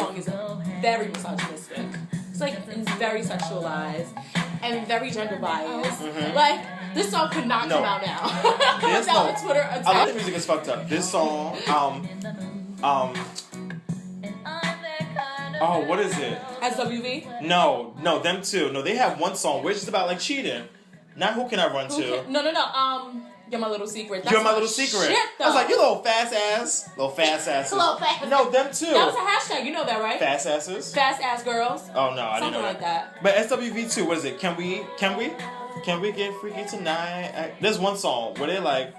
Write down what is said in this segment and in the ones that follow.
song is very misogynistic. It's like it's very sexualized and very gender biased. Mm-hmm. Like this song could not come out now without a Twitter attack. A lot of music is fucked up. This song, oh, what is it? SWV? No, them two. No, they have one song which is about like cheating. Not Who Can I Run To? No. You're My Little Secret. That's You're My Little Secret. Shit, I was like, you little fast ass. Little fast asses. Little fast. No, them too. That was a hashtag. You know that, right? Fast asses? Fast ass girls. Oh, no, I didn't know Something like that. But SWV2, what is it? Can we get freaky tonight? There's one song where they like,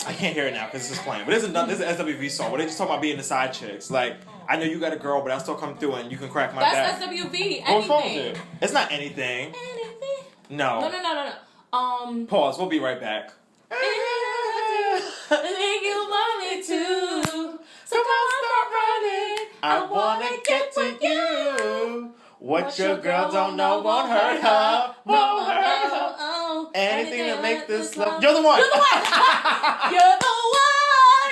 I can't hear it now because it's just playing. But there's an SWV song where they just talk about being the side chicks. Like, I know you got a girl, but I still come through and you can crack my back. That's SWV. What's wrong with it? It's not anything. Anything? No. No. Pause. We'll be right back. Think you want me to, so come on, start running. I wanna get to you. What your girl don't know won't hurt her. Won't hurt her. Anything to make this love. You're the one. You're the one.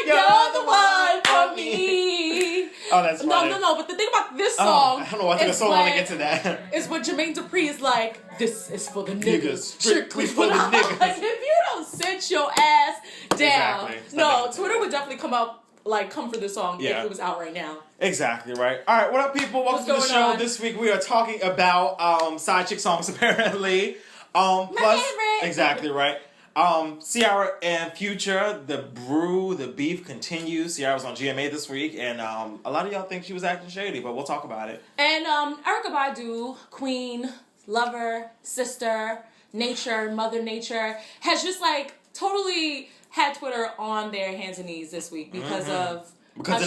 You're the one for me. Oh, that's funny. No. But the thing about this song, I don't know why I took so long to get to that. Is when Jermaine Dupri is like, "This is for the niggas, strictly for the niggas." Like, if you don't sit your ass down, Exactly. no, Twitter would definitely come for this song if it was out right now. Exactly right. All right, what up, people? Welcome to the show. This week we are talking about side chick songs, apparently. My favorite. Exactly right. Ciara and Future, the beef continues. Ciara was on GMA this week, and a lot of y'all think she was acting shady, but we'll talk about it. And Erykah Badu, queen, lover, sister, nature, mother nature, has just like totally had Twitter on their hands and knees this week because of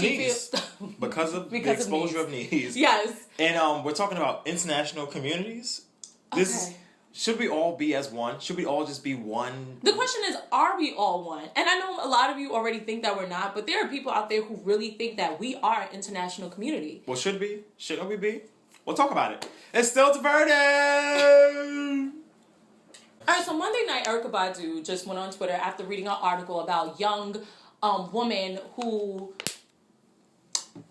knees. because of the exposure of knees. Yes. And we're talking about international communities. Should we all be as one? Should we all just be one? The question is, are we all one? And I know a lot of you already think that we're not, but there are people out there who really think that we are an international community. Well, should we? Shouldn't we be? We'll talk about it. It's still Diverted! Alright, so Monday night, Erykah Badu just went on Twitter after reading an article about young woman who...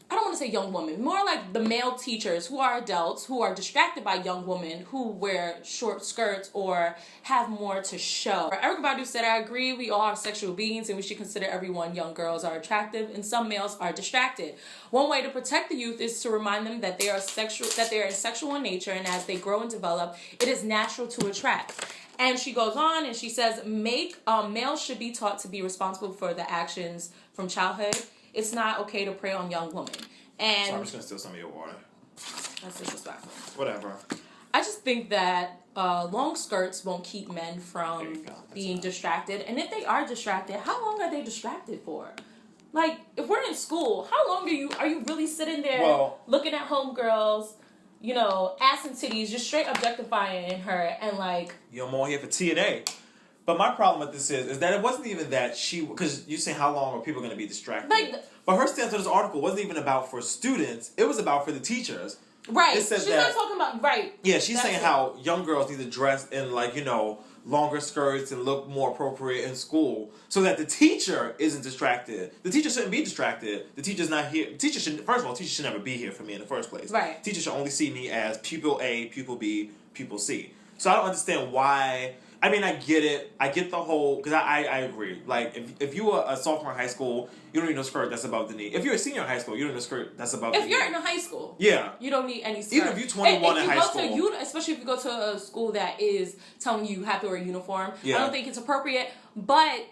I don't want to say young women, more like the male teachers who are adults, who are distracted by young women who wear short skirts or have more to show. Erykah Badu said, "I agree, we all are sexual beings and we should consider everyone. Young girls are attractive and some males are distracted. One way to protect the youth is to remind them that they are sexual in nature, and as they grow and develop, it is natural to attract." And she goes on and she says, males should be taught to be responsible for the actions from childhood. It's not okay to prey on young women. And so I'm just going to steal some of your water. That's disrespectful. Whatever. I just think that long skirts won't keep men from being distracted. And if they are distracted, how long are they distracted for? Like, if we're in school, how long are you really sitting there looking at homegirls, you know, ass and titties, just straight objectifying her and like... You're more here for T&A. But my problem with this is that it wasn't even that because you say how long are people going to be distracted? But her stance on this article wasn't even about for students. It was about for the teachers. Right. She's not talking about, right. Yeah, she's saying how young girls need to dress in like, you know, longer skirts and look more appropriate in school so that the teacher isn't distracted. The teacher shouldn't be distracted. The teacher's not here. First of all, teacher should never be here for me in the first place. Right. Teacher should only see me as pupil A, pupil B, pupil C. So I don't understand why... I mean, I get it. I get the whole... Because I agree. Like, if you were a sophomore in high school, you don't need no skirt that's above the knee. If you're a senior in high school, you don't need a skirt that's above the knee. If you're in a high school... Yeah. You don't need any skirt. Even if you're 21 in high school... Especially if you go to a school that is telling you have to wear a uniform. Yeah. I don't think it's appropriate. But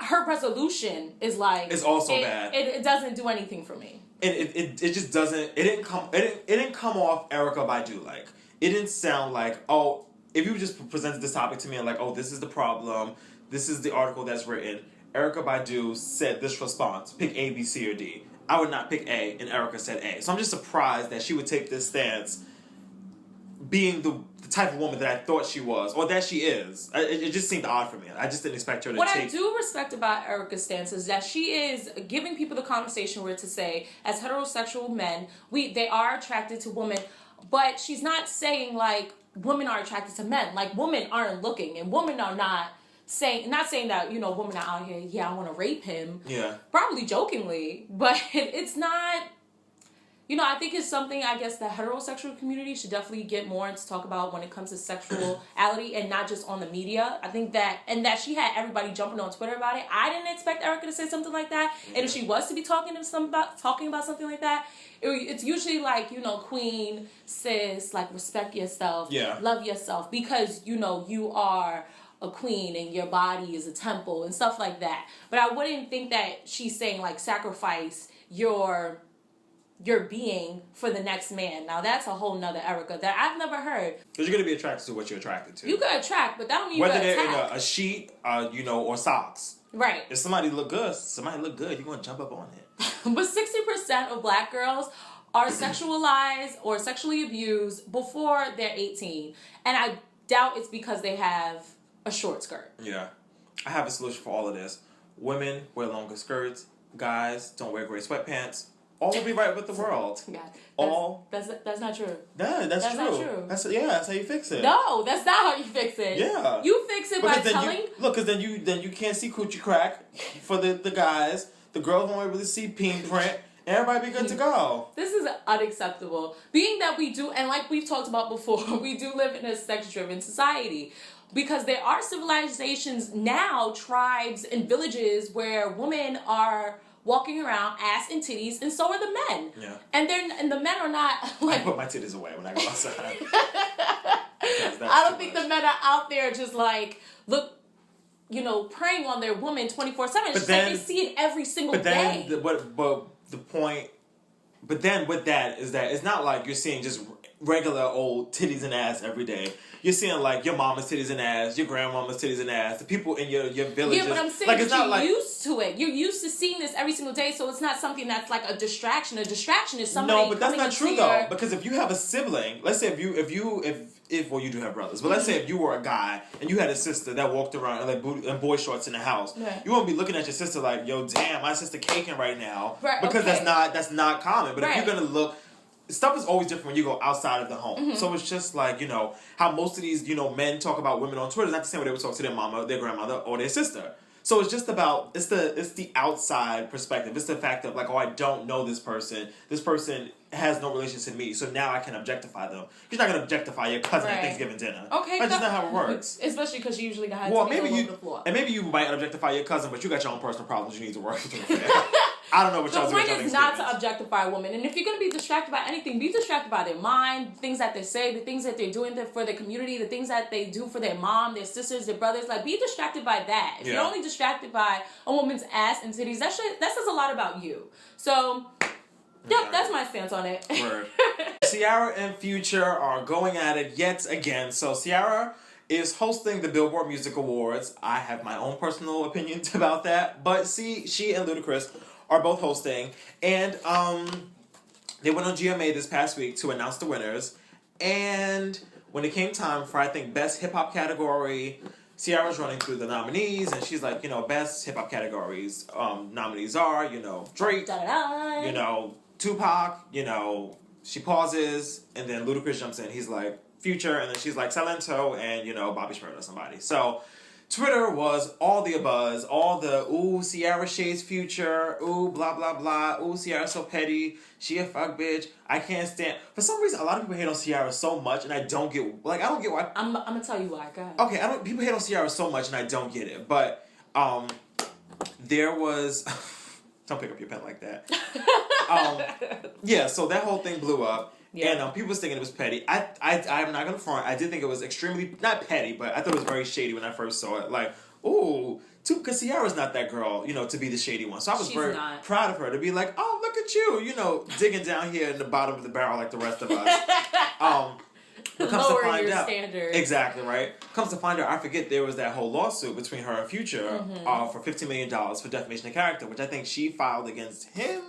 her resolution is like... It's also bad. It doesn't do anything for me. It just doesn't... It didn't come off Erykah Badu like. It didn't sound like, oh... If you just presented this topic to me and like, oh, this is the problem, this is the article that's written, Erykah Badu said this response, pick A, B, C, or D. I would not pick A, and Erykah said A. So I'm just surprised that she would take this stance being the type of woman that I thought she was, or that she is. It just seemed odd for me. I just didn't expect her to What I do respect about Erykah's stance is that she is giving people the conversation where to say, as heterosexual men, they are attracted to women, but she's not saying like, women are attracted to men. Like, women aren't looking, and women are not saying that, you know, women are out here, I want to rape him. Yeah. Probably jokingly, but it's not I think it's something, I guess, the heterosexual community should definitely get more into talk about when it comes to sexuality and not just on the media. I think that she had everybody jumping on Twitter about it. I didn't expect Erykah to say something like that. Yeah. And if she was to be talking about something like that, it's usually like, queen, sis, like respect yourself, love yourself, because, you are a queen and your body is a temple and stuff like that. But I wouldn't think that she's saying like sacrifice your being for the next man. Now that's a whole nother Erykah that I've never heard. Because you're going to be attracted to what you're attracted to. You could attract, but that don't mean whether they're in a sheet, or socks. Right. If somebody look good, you're going to jump up on it. But 60% of black girls are sexualized or sexually abused before they're 18. And I doubt it's because they have a short skirt. Yeah. I have a solution for all of this. Women wear longer skirts. Guys don't wear gray sweatpants. All will be right with the world. God, that's not true. Yeah, that's true. Not true. That's how you fix it. No, that's not how you fix it. Yeah. You fix it by telling. Because then you can't see coochie crack for the guys. The girls won't be able to see peen print. Everybody be good to go. This is unacceptable. Being that we do, and like we've talked about before, we do live in a sex-driven society. Because there are civilizations now, tribes and villages where women are walking around ass and titties, and so are the men. Yeah. And the men are not like. I put my titties away when I go outside. I don't think the men are out there just like preying on their woman 24/7. It's just like they see it every single day. The point. But then with that is that it's not like you're seeing just regular old titties and ass every day. You're seeing like your mama's titties and ass, your grandmama's titties and ass, the people in your villages. Yeah, but I'm saying like, it's not you're used to it. You're used to seeing this every single day, so it's not something that's like a distraction. A distraction is somebody. No, but that's not true though. Because if you have a sibling, let's say if you you do have brothers, but let's say if you were a guy and you had a sister that walked around in boy shorts in the house, you won't be looking at your sister like, yo, damn, my sister caking right now, right? Because that's not common. But if you're gonna look. Stuff is always different when you go outside of the home. Mm-hmm. So it's just like, how most of these, men talk about women on Twitter is not the same way they would talk to their mama, their grandmother, or their sister. So it's just about, it's the outside perspective. It's the fact of like, oh, I don't know this person. This person has no relation to me, so now I can objectify them. You're not going to objectify your cousin at Thanksgiving dinner. Okay. That's just not how it works. Especially because you usually got to all over the floor. And maybe you might objectify your cousin, but you got your own personal problems you need to work through. I don't know what y'all do. The point is not to objectify a woman. And if you're going to be distracted by anything, be distracted by their mind, things that they say, the things that they're doing for their community, the things that they do for their mom, their sisters, their brothers. Like, be distracted by that. If you're only distracted by a woman's ass and titties, that says a lot about you. So, that's my stance on it. Word. Ciara and Future are going at it yet again. So, Ciara is hosting the Billboard Music Awards. I have my own personal opinions about that. But she and Ludacris are both hosting, and they went on GMA this past week to announce the winners, and when it came time for, I think, Best Hip Hop category, Ciara's running through the nominees, and she's like, Best Hip Hop categories, nominees are, Drake, Tupac, she pauses, and then Ludacris jumps in, he's like, Future, and then she's like, Salento, and, Bobby Shmurda or somebody, so Twitter was all the abuzz, all the, ooh, Ciara shades Future, ooh, blah, blah, blah, ooh, Ciara's so petty, she a fuck bitch, I can't stand. For some reason, a lot of people hate on Ciara so much, and I don't get why. I'm gonna tell you why, go ahead. Okay, people hate on Ciara so much, and I don't get it, but, there was, don't pick up your pen like that. So that whole thing blew up. Yeah. And people was thinking it was petty. I'm not gonna front. I did think it was extremely, not petty, but I thought it was very shady when I first saw it. Like, ooh, because Ciara's not that girl, to be the shady one. So I was very proud of her to be like, oh, look at you, digging down here in the bottom of the barrel like the rest of us. Comes Lower to find your out, standards. Exactly, right? Comes to find out, I forget there was that whole lawsuit between her and Future for $15 million for defamation of character, which I think she filed against him.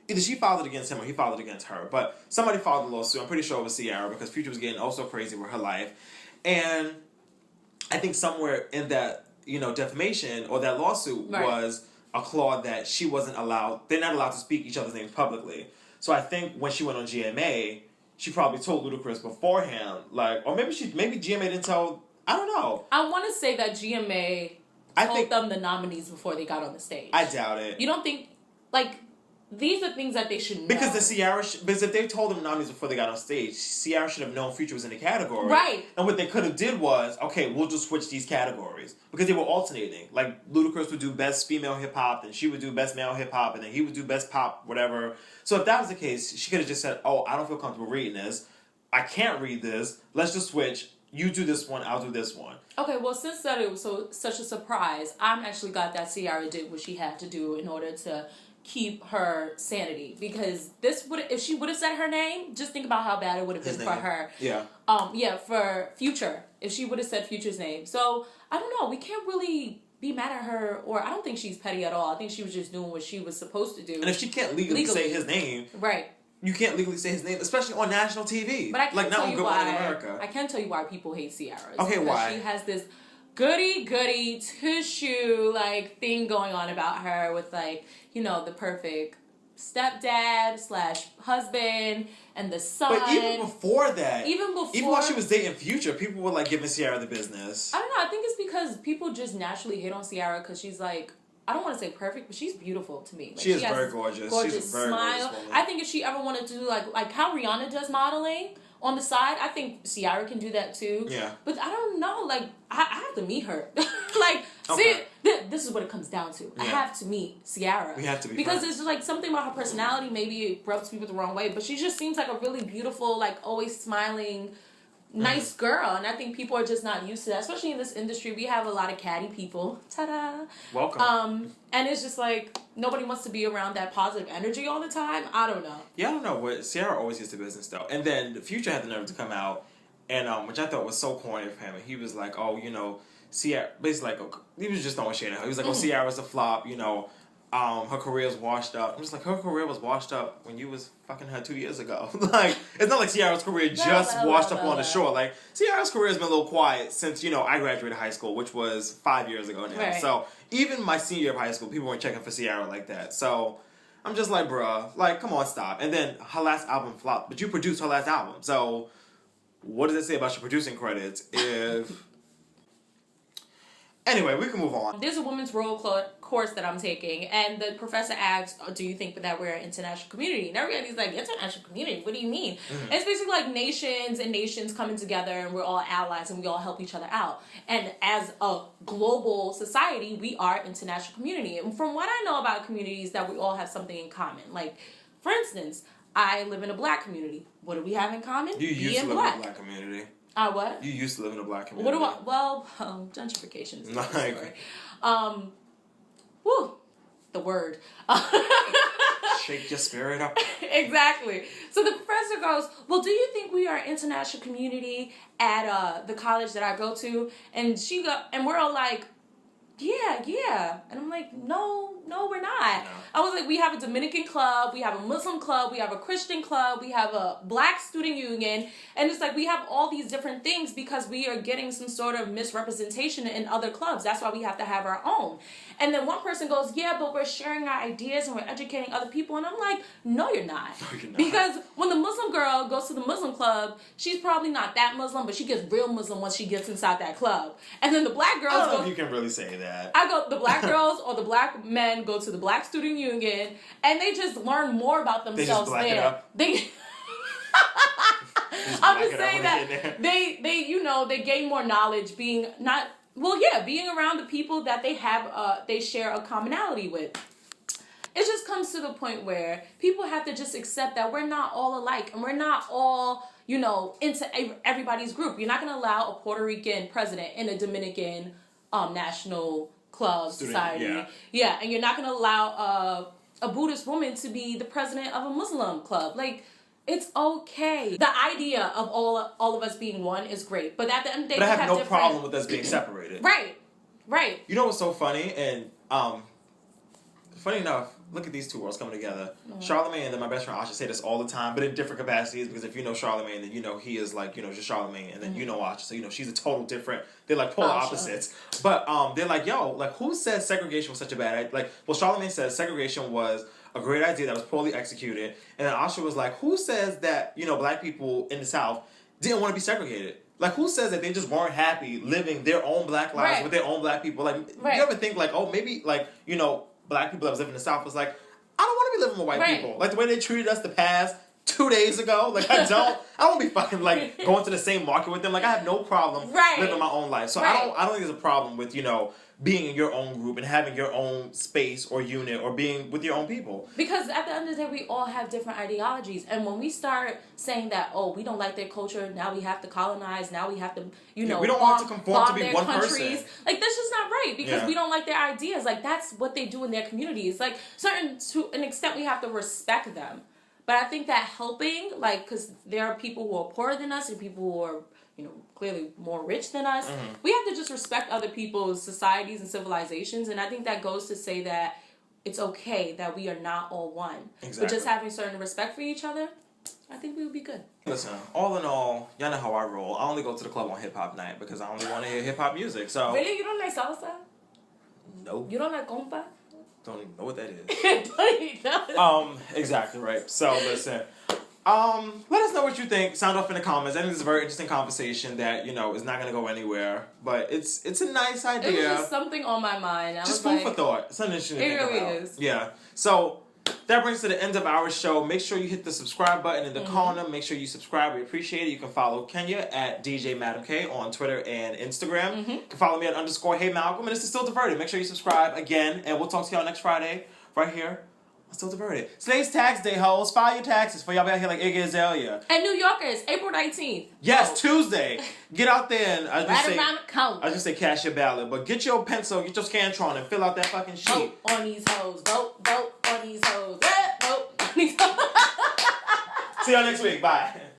Either she filed it against him or he filed it against her. But somebody filed the lawsuit. I'm pretty sure it was Ciara because Future was getting also crazy with her life. And I think somewhere in that, defamation or that lawsuit was a clause that she wasn't allowed, they're not allowed to speak each other's names publicly. So I think when she went on GMA, she probably told Ludacris beforehand, like, or maybe GMA didn't tell, I don't know. I want to say that GMA told them the nominees before they got on the stage. I doubt it. You don't think, like, these are things that they should know. Because because if they told them nominees before they got on stage, Ciara should have known Future was in the category. Right. And what they could have did was, okay, we'll just switch these categories. Because they were alternating. Like, Ludacris would do best female hip-hop, and she would do best male hip-hop, and then he would do best pop, whatever. So if that was the case, she could have just said, oh, I don't feel comfortable reading this. I can't read this. Let's just switch. You do this one, I'll do this one. Okay, well, since that it was such a surprise, I'm actually glad that Ciara did what she had to do in order to keep her sanity, because if she would have said her name, just think about how bad it would have been for her. Yeah. For Future, if she would have said Future's name. So I don't know. We can't really be mad at her, or I don't think she's petty at all. I think she was just doing what she was supposed to do. And if she can't legally say his name, right? You can't legally say his name, especially on national TV. But I can't tell you why. America. I can't tell you why people hate Ciara. Okay, why? She has this goody tissue thing going on about her with the perfect stepdad / husband and the son. But even before that, even while she was dating Future, people were giving Ciara the business. I don't know. I think it's because people just naturally hate on Ciara because she's I don't want to say perfect, but she's beautiful to me. She is very gorgeous. She's a very smile. gorgeous woman. I think if she ever wanted to do like how Rihanna does modeling on the side, I think Ciara can do that too. Yeah. But I don't know. I have to meet her. Okay. See, this is what it comes down to. Yeah. I have to meet Ciara. We have to be because friends. it's just something about her personality. Maybe it rubs people the wrong way, but she just seems like a really beautiful, always smiling, nice girl, and I think people are just not used to that. Especially in this industry, we have a lot of catty people. Ta-da! Welcome. And it's just nobody wants to be around that positive energy all the time. I don't know. Yeah, I don't know. What Ciara always gets to business though, and then the Future had the nerve to come out, and which I thought was so corny of him. And he was like, "Oh, Ciara," basically he was just throwing shade at her. He was like, "Oh, Ciara's a flop," her career's washed up. I'm just her career was washed up when you was fucking her 2 years ago. It's not like Ciara's career just washed up on the shore. Ciara's career has been a little quiet since, I graduated high school, which was 5 years ago now. Right. So even my senior year of high school, people weren't checking for Ciara like that. So I'm just bruh, come on, stop. And then her last album flopped, but you produced her last album. So what does it say about your producing credits if... Anyway, we can move on. There's a women's role course that I'm taking, and the professor asks, do you think that we're an international community? And everybody's like, international community? What do you mean? Mm-hmm. It's basically nations and nations coming together, and we're all allies, and we all help each other out. And as a global society, we are international community. And from what I know about communities, that we all have something in common. For instance, I live in a black community. What do we have in common? You used to live in a black community. What? You used to live in a black community. Gentrification is a different story. The word. Shake your spirit up. Exactly. So the professor goes, well, do you think we are an international community at the college that I go to? And we're all like, yeah. And I'm like, no, we're not. No. I was like, we have a Dominican club, we have a Muslim club, we have a Christian club, we have a black student union. And it's we have all these different things because we are getting some sort of misrepresentation in other clubs. That's why we have to have our own. And then one person goes, yeah, but we're sharing our ideas and we're educating other people. And I'm like, no, you're not. No, you're not. Because when the Muslim girl goes to the Muslim club, she's probably not that Muslim, but she gets real Muslim once she gets inside that club. And then the black girls I don't know if you can really say that. The black girls or the black men go to the black student union and they just learn more about themselves they just black there. It up. I'm just saying that they gain more knowledge being around the people that they share a commonality with. It just comes to the point where people have to just accept that we're not all alike and we're not all, into everybody's group. You're not going to allow a Puerto Rican president in a Dominican national club society. Yeah, and you're not going to allow a Buddhist woman to be the president of a Muslim club. It's okay. The idea of all of us being one is great, but at the end of the day, but I have no problem with us being separated. Right. You know what's so funny? And funny enough, look at these two worlds coming together. Mm-hmm. Charlamagne and then my best friend Asha say this all the time, but in different capacities. Because if you know Charlamagne, then he is just Charlamagne, and then Asha, so she's a total different. They're polar opposites. But they're who said segregation was such a bad idea? Charlamagne says segregation was a great idea that was poorly executed, and then Asha was who says that black people in the South didn't want to be segregated? Who says that they just weren't happy living their own black lives with their own black people? You ever think maybe black people that was living in the South was I I don't want to be living with white people. Like the way they treated us the past 2 days ago. Like I don't want to be fucking like going to the same market with them. Like I have no problem living my own life. So I don't think there's a problem with, you know, being in your own group and having your own space or unit or being with your own people. Because at the end of the day, we all have different ideologies. And when we start saying that, oh, we don't like their culture, now we have to colonize, now we have to, you know, we don't want to conform to be one person. Like, that's just not right because we don't like their ideas. Like, that's what they do in their communities. Like, to an extent, we have to respect them. But I think that helping, like, because there are people who are poorer than us and people who are, you know, clearly more rich than us. Mm-hmm. We have to just respect other people's societies and civilizations. And I think that goes to say that it's okay that we are not all one. Exactly. But just having certain respect for each other, I think we would be good. Listen, all in all, y'all know how I roll. I only go to the club on hip-hop night because I only want to hear hip-hop music. So really? You don't like salsa? Nope. You don't like compa? Don't even know what that is. Don't even know. Exactly right. So listen. Let us know what you think. Sound off in the comments. I think it's a very interesting conversation that, you know, is not going to go anywhere. But it's a nice idea. It was just something on my mind. Just food for thought. Something interesting to think about. It really is. Yeah. So that brings to the end of our show. Make sure you hit the subscribe button in the corner. Make sure you subscribe. We appreciate it. You can follow Kenya at DJ Madam K on Twitter and Instagram. Mm-hmm. You can follow me at _Hey Malcolm. And this is Still Diverted. Make sure you subscribe again. And we'll talk to y'all next Friday right here. Still Diverted. Today's tax day, hoes. File your taxes for y'all be out here like Iggy Azalea. And New Yorkers, April 19th. Yes, Tuesday. Get out there and around the corner. I just say cash your ballot, but get your pencil, get your Scantron, and fill out that fucking sheet. Vote on these hoes. Vote on these hoes. Vote on these hoes. See y'all next week. Bye.